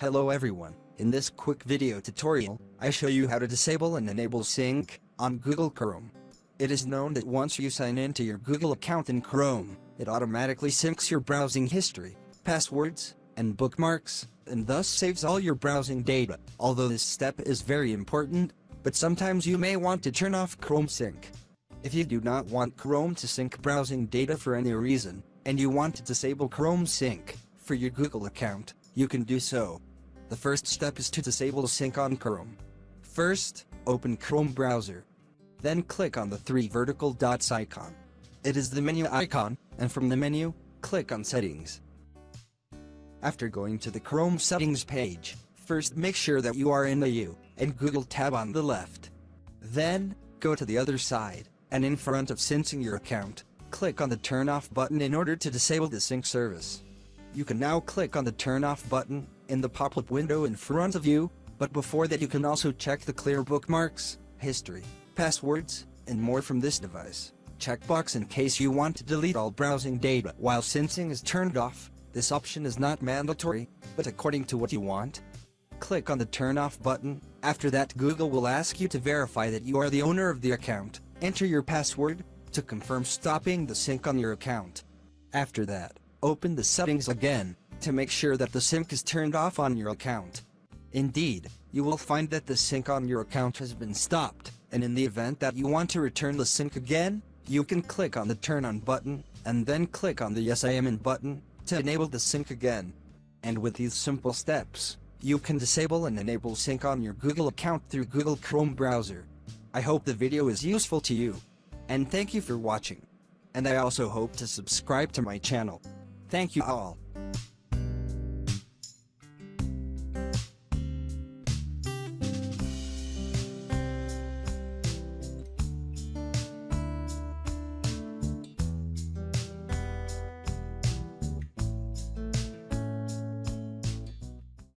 Hello everyone, in this quick video tutorial, I show you how to disable and enable sync on Google Chrome. It is known that once you sign into your Google account in Chrome, it automatically syncs your browsing history, passwords, and bookmarks, and thus saves all your browsing data. Although this step is very important, but sometimes you may want to turn off Chrome Sync. If you do not want Chrome to sync browsing data for any reason, and you want to disable Chrome Sync for your Google account, you can do so. The first step is to disable sync on Chrome. First, open Chrome browser. Then click on the three vertical dots icon. It is the menu icon, and from the menu, click on Settings. After going to the Chrome settings page, first make sure that you are in the U and Google tab on the left. Then, go to the other side, and in front of syncing your account, click on the Turn Off button in order to disable the sync service. You can now click on the Turn Off button in the pop-up window in front of you, but before that you can also check the Clear Bookmarks, History, Passwords, and more from this device checkbox in case you want to delete all browsing data while syncing is turned off. This option is not mandatory, but according to what you want. Click on the Turn Off button. After that, Google will ask you to verify that you are the owner of the account. Enter your password to confirm stopping the sync on your account. After that, open the settings again to make sure that the sync is turned off on your account. Indeed, you will find that the sync on your account has been stopped, and in the event that you want to return the sync again, you can click on the Turn On button, and then click on the Yes I Am In button to enable the sync again. And with these simple steps, you can disable and enable sync on your Google account through Google Chrome browser. I hope the video is useful to you, and thank you for watching. And I also hope to subscribe to my channel. Thank you all.